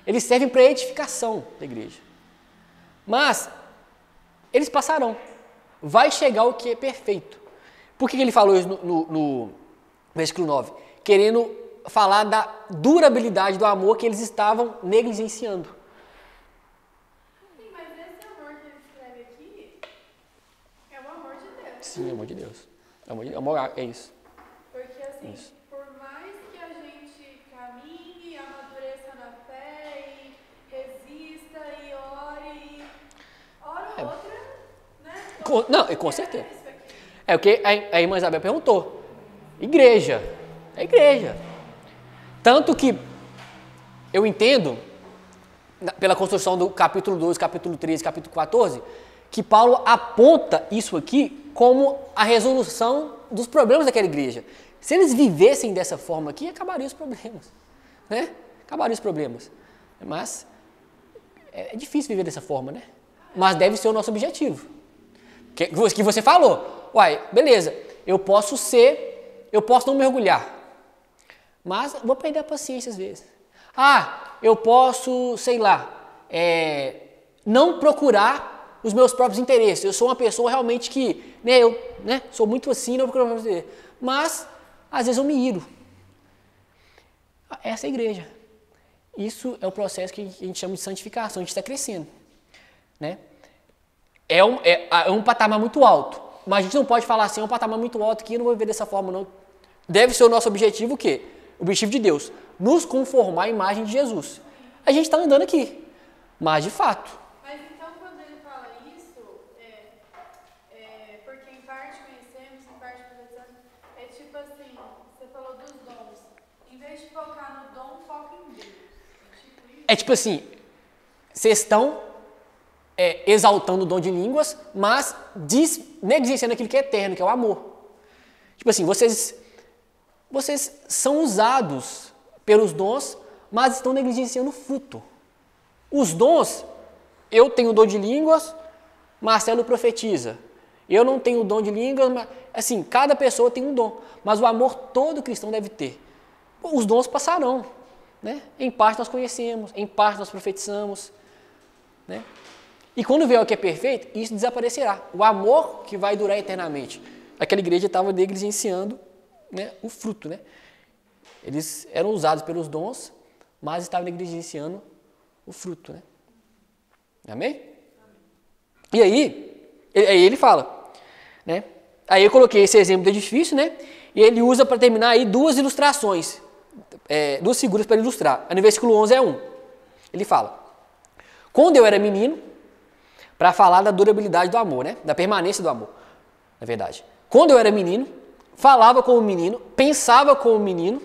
Eles servem para a edificação da igreja. Mas eles passarão. Vai chegar o que é perfeito. Por que ele falou isso no versículo 9? Querendo falar da durabilidade do amor que eles estavam negligenciando. Sim, mas esse amor que ele escreve aqui é o amor de Deus. Sim, amor de Deus. Amor é isso. Porque assim, Isso. por mais que a gente caminhe, amadureça na fé e resista e ore, hora ou outra, né? Não, com certeza. É o que a irmã Isabel perguntou. Igreja. É igreja. Tanto que eu entendo, pela construção do capítulo 2, capítulo 13, capítulo 14, que Paulo aponta isso aqui como a resolução dos problemas daquela igreja. Se eles vivessem dessa forma aqui, acabariam os problemas. Né? Acabariam os problemas. Mas é difícil viver dessa forma, né? Mas deve ser o nosso objetivo. Que você falou. Uai, beleza, eu posso não mergulhar. Mas vou perder a paciência às vezes. Eu posso, sei lá, não procurar os meus próprios interesses. Eu sou uma pessoa realmente que, sou muito assim, não procuro os meus interesses. Mas, às vezes eu me iro. Essa é a igreja. Isso é o processo que a gente chama de santificação, a gente está crescendo. Né? É um patamar muito alto. Mas a gente não pode falar assim, é um patamar muito alto que eu não vou viver dessa forma, não. Deve ser o nosso objetivo o quê? O objetivo de Deus. Nos conformar à imagem de Jesus. A gente está andando aqui. Mas de fato. Mas então quando ele fala isso, porque em parte conhecemos, em parte profetizamos, é tipo assim, você falou dos dons. Em vez de focar no dom, foca em Deus. Tipo isso. É tipo assim, vocês estão exaltando o dom de línguas, mas negligenciando aquilo que é eterno, que é o amor. Tipo assim, vocês são usados pelos dons, mas estão negligenciando o fruto. Os dons, eu tenho o dom de línguas, Marcelo profetiza. Eu não tenho o dom de línguas, mas assim, cada pessoa tem um dom, mas o amor todo cristão deve ter. Os dons passarão, né? Em parte nós conhecemos, em parte nós profetizamos, né? E quando vier o que é perfeito, isso desaparecerá. O amor que vai durar eternamente. Aquela igreja estava negligenciando, né, o fruto. Né? Eles eram usados pelos dons, mas estavam negligenciando o fruto. Né? Amém? E aí ele fala. Né? Aí eu coloquei esse exemplo do edifício, né? E ele usa para terminar aí duas ilustrações, duas figuras para ilustrar. No versículo 11 é um. Ele fala: quando eu era menino, para falar da durabilidade do amor, né? Da permanência do amor, na verdade. Quando eu era menino, falava como menino, pensava como menino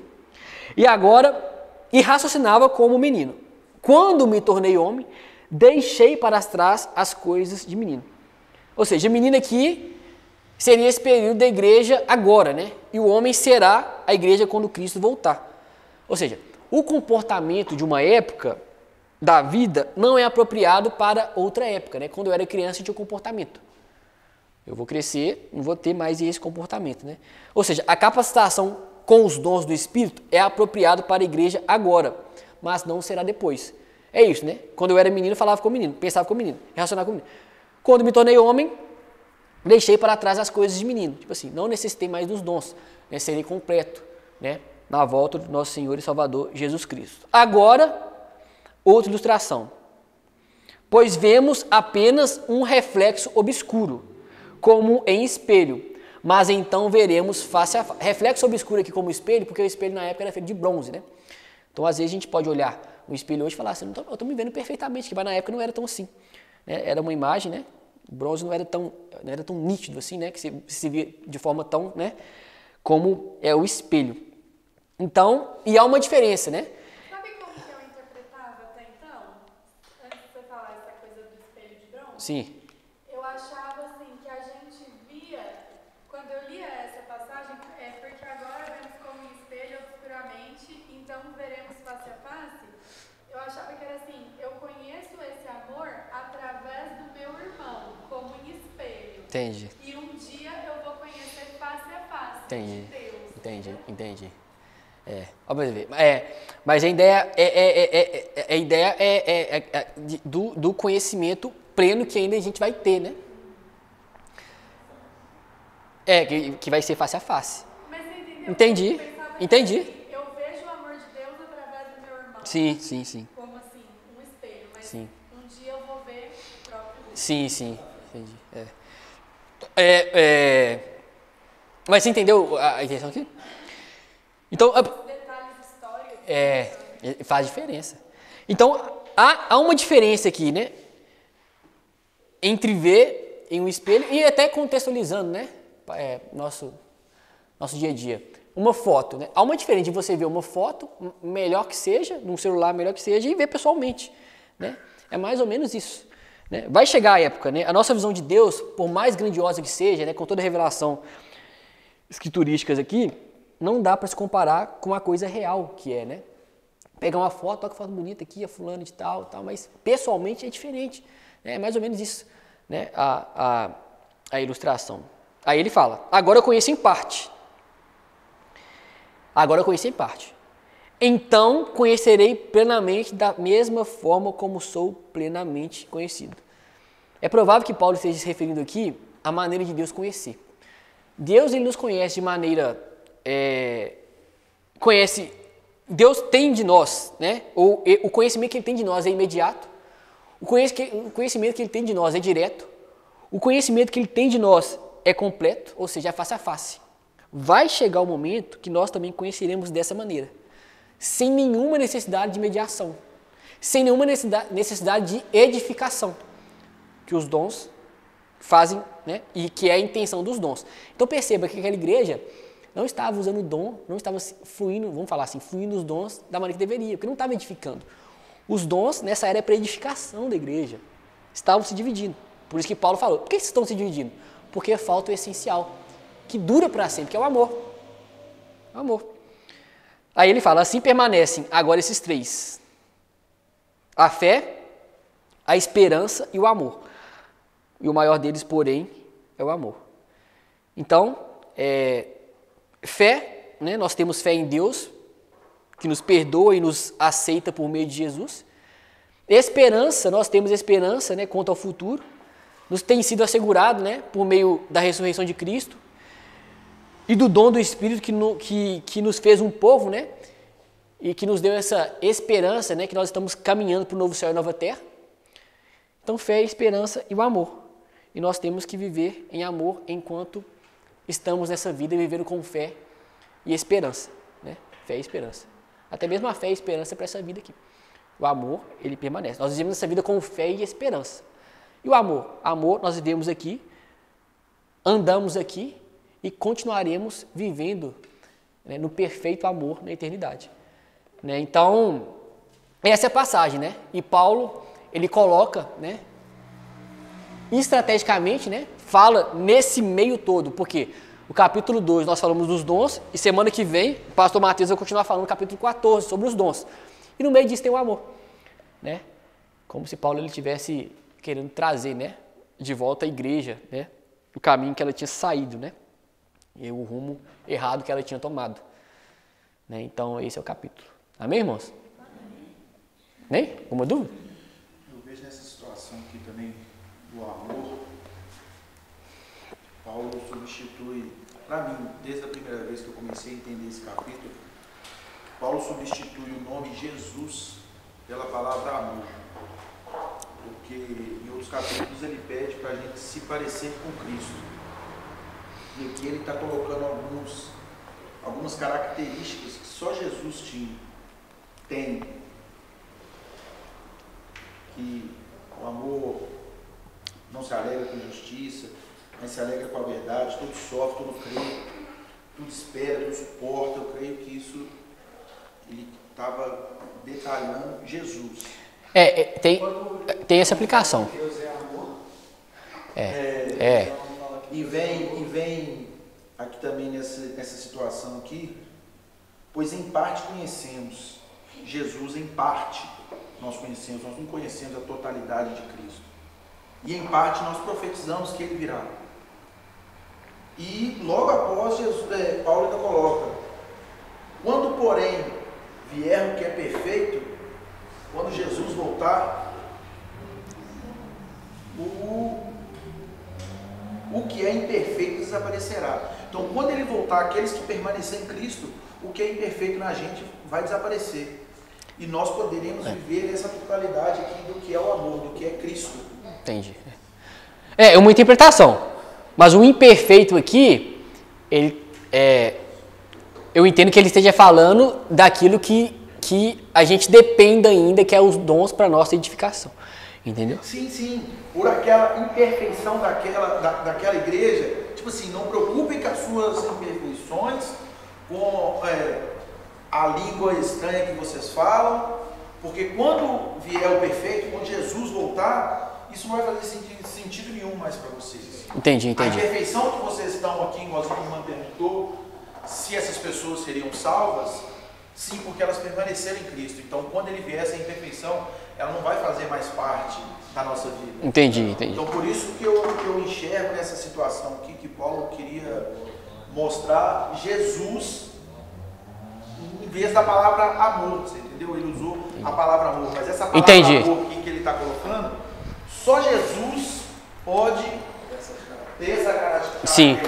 e raciocinava como menino. Quando me tornei homem, deixei para trás as coisas de menino. Ou seja, menino aqui seria esse período da igreja agora, né? E o homem será a igreja quando Cristo voltar. Ou seja, o comportamento de uma época da vida não é apropriado para outra época, né? Quando eu era criança, eu tinha um comportamento. Eu vou crescer, não vou ter mais esse comportamento, né? Ou seja, a capacitação com os dons do Espírito é apropriado para a igreja agora, mas não será depois. É isso, né? Quando eu era menino, falava como menino, pensava como menino, relacionava como menino. Quando me tornei homem, deixei para trás as coisas de menino. Tipo assim, não necessitei mais dos dons, né? Serei completo, né? Na volta do nosso Senhor e Salvador Jesus Cristo. Agora, outra ilustração. Pois vemos apenas um reflexo obscuro, como em espelho, mas então veremos face a face. Reflexo obscuro aqui como espelho, porque o espelho na época era feito de bronze, né? Então, às vezes, a gente pode olhar um espelho hoje e falar assim, eu estou me vendo perfeitamente, mas na época não era tão assim. Né? Era uma imagem, né? O bronze não era tão nítido assim, né? Que se via de forma tão, né? Como é o espelho. Então, e há uma diferença, né? Sabe como que eu interpretava até então? Antes de você falar essa coisa do espelho de bronze? Sim. Eu achava assim que a gente via, quando eu lia essa passagem, porque agora vemos como um espelho obscuramente, então veremos face a face. Eu achava que era assim, eu conheço esse amor através do meu irmão, como em espelho. Entendi. E um dia eu vou conhecer face a face Entendi. de Deus. Entendi. Mas a ideia do conhecimento pleno que ainda a gente vai ter, né? Que vai ser face a face. Mas você entendeu? Entendi. Eu pensava Entendi. assim, eu vejo o Sim, sim, sim. como assim, um espelho, mas Sim. um dia eu vou ver o próprio Deus. Sim, sim. Entendi. Mas você entendeu a intenção aqui? Então, Detalhes históricos. faz diferença. Então, há uma diferença aqui, né? Entre ver em um espelho e até contextualizando, né? Nosso dia a dia. Uma foto, né? Há uma diferença de você ver uma foto, melhor que seja, num celular melhor que seja, e ver pessoalmente, né? É mais ou menos isso. Né? Vai chegar a época, né? A nossa visão de Deus, por mais grandiosa que seja, né? Com toda a revelação escriturísticas aqui, não dá para se comparar com a coisa real que é, né? Pegar uma foto, olha que foto bonita aqui, a fulano de tal, mas pessoalmente é diferente. Né? É mais ou menos isso, né? A ilustração. Aí ele fala, agora eu conheço em parte. Agora eu conheço em parte. Então conhecerei plenamente da mesma forma como sou plenamente conhecido. É provável que Paulo esteja se referindo aqui à maneira de Deus conhecer. Deus ele nos conhece de maneira... Deus tem de nós, né? O conhecimento que ele tem de nós é imediato. O conhecimento que ele tem de nós é direto. O conhecimento que ele tem de nós é completo, ou seja, é face a face. Vai chegar o momento que nós também conheceremos dessa maneira, sem nenhuma necessidade de mediação, sem nenhuma necessidade de edificação, que os dons fazem, né? E que é a intenção dos dons. Então perceba que aquela igreja não estava usando o dom, não estava fluindo, vamos falar assim, fluindo os dons da maneira que deveria, porque não estava edificando. Os dons nessa era é para edificação da igreja, estavam se dividindo. Por isso que Paulo falou, por que vocês estão se dividindo? Porque falta o essencial, que dura para sempre, que é o amor. O amor. Aí ele fala, assim permanecem agora esses três. A fé, a esperança e o amor. E o maior deles, porém, é o amor. Então, fé, né? Nós temos fé em Deus, que nos perdoa e nos aceita por meio de Jesus. Esperança, nós temos esperança, né, quanto ao futuro. Nos tem sido assegurado, né, por meio da ressurreição de Cristo e do dom do Espírito que nos fez um povo, né, e que nos deu essa esperança, né, que nós estamos caminhando para o novo céu e nova terra. Então, fé, esperança e o amor. E nós temos que viver em amor enquanto estamos nessa vida, vivendo com fé e esperança, né? Fé e esperança. Até mesmo a fé e esperança para essa vida aqui. O amor, ele permanece. Nós vivemos essa vida com fé e esperança. E o amor? Amor, nós vivemos aqui, andamos aqui e continuaremos vivendo, né, no perfeito amor na eternidade. Né? Então, essa é a passagem, né? E Paulo, ele coloca, né, estrategicamente, né, fala nesse meio todo, porque o capítulo 2 nós falamos dos dons e semana que vem o pastor Matheus vai continuar falando no capítulo 14 sobre os dons. E no meio disso tem o amor, né? Como se Paulo ele tivesse querendo trazer, né, de volta a igreja, né, o caminho que ela tinha saído, né, e o rumo errado que ela tinha tomado. Né? Então esse é o capítulo. Amém, irmãos? Amém. Nem? Alguma dúvida? Eu vejo nessa situação aqui também do amor, Paulo substitui, para mim, desde a primeira vez que eu comecei a entender esse capítulo, Paulo substitui o nome Jesus pela palavra amor. Porque em outros capítulos ele pede para a gente se parecer com Cristo. E aqui ele está colocando algumas características que só Jesus tem. Que o amor não se alegra com justiça, mas se alegra com a verdade, tudo sofre, tudo crê, tudo espera, tudo suporta. Eu creio que isso ele estava detalhando Jesus. Tem essa aplicação. Deus é amor. E vem aqui também nessa situação aqui, pois em parte conhecemos Jesus, em parte nós conhecemos, nós não conhecemos a totalidade de Cristo. E em parte nós profetizamos que Ele virá. E logo após Paulo ainda coloca, quando porém vier o que é perfeito, quando Jesus voltar, o que é imperfeito desaparecerá. Então, quando ele voltar, aqueles que permanecerem em Cristo, o que é imperfeito na gente vai desaparecer. e nós poderíamos viver essa totalidade aqui do que é o amor, do que é Cristo. Entendi. É uma interpretação, mas o imperfeito aqui, eu entendo que ele esteja falando daquilo que a gente depende ainda, que é os dons para nossa edificação. Entendeu? Sim. Por aquela imperfeição daquela igreja, tipo assim, não preocupem com as suas imperfeições, com a língua estranha que vocês falam, porque quando vier o perfeito, quando Jesus voltar, isso não vai fazer sentido nenhum mais para vocês. Entendi. A imperfeição que vocês estão aqui, igual o irmão perguntou, se essas pessoas seriam salvas, sim, porque elas permaneceram em Cristo. Então, quando ele vier, essa imperfeição, ela não vai fazer mais parte da nossa vida. Entendi. Então, por isso que eu enxergo nessa situação aqui, que Paulo queria mostrar Jesus em vez da palavra amor, você entendeu? Ele usou a palavra amor, mas essa palavra amor aqui que ele está colocando, só Jesus pode ter essa característica. Sim.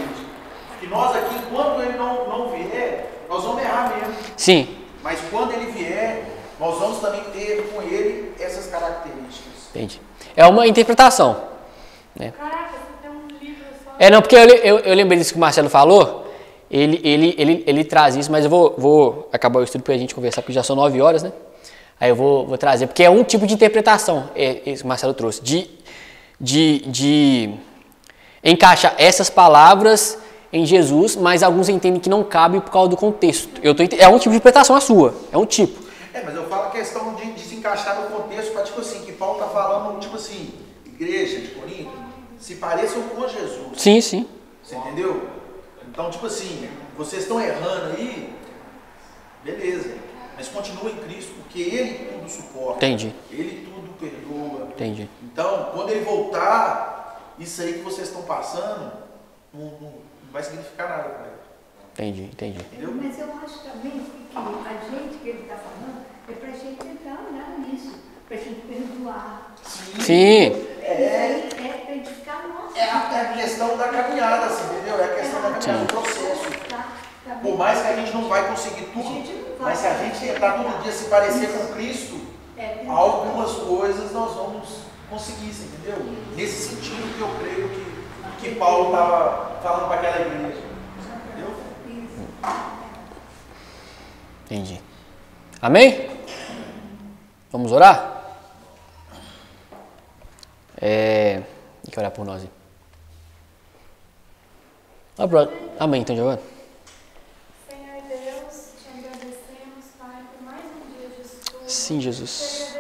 Que nós aqui, quando ele não vier, nós vamos errar mesmo. Sim. Mas quando ele vier, nós vamos também ter com ele essas características. Entendi. É uma interpretação. Né? Caraca, você tem um livro só. Não, porque eu lembrei disso que o Marcelo falou. Ele traz isso, mas eu vou acabar o estudo para a gente conversar, porque já são 9 horas, né? Aí eu vou trazer, porque é um tipo de interpretação, esse que o Marcelo trouxe, de encaixar essas palavras em Jesus, mas alguns entendem que não cabe por causa do contexto. É um tipo de interpretação a sua, é um tipo. Mas eu falo a questão de se encaixar no contexto, para tipo assim, que Paulo está falando, tipo assim, igreja de Corinto, se pareçam com Jesus. Sim. Você entendeu? Então, tipo assim, vocês estão errando aí, beleza, mas continua em Cristo, porque Ele tudo suporta. Entendi. Ele tudo perdoa. Entendi. Então, quando Ele voltar, isso aí que vocês estão passando, não vai significar nada para Ele. Entendi. Entendeu? Mas eu acho também que a gente que ele está falando é para a gente tentar olhar nisso, para a gente perdoar. Sim. É para edificar nossa. É a questão da caminhada, assim, entendeu? É a questão da caminhada, do processo. Por mais que a gente não vai conseguir tudo, mas se a gente tentar todo dia se parecer com Cristo, algumas coisas nós vamos conseguir, você entendeu? Nesse sentido que eu creio que Paulo estava falando para aquela igreja. Entendeu? Entendi. Amém? Vamos orar? Tem que orar por nós. Amém, então, Giovana. Senhor Deus, te agradecemos, Pai, por mais um dia de estudo. Sim, Jesus.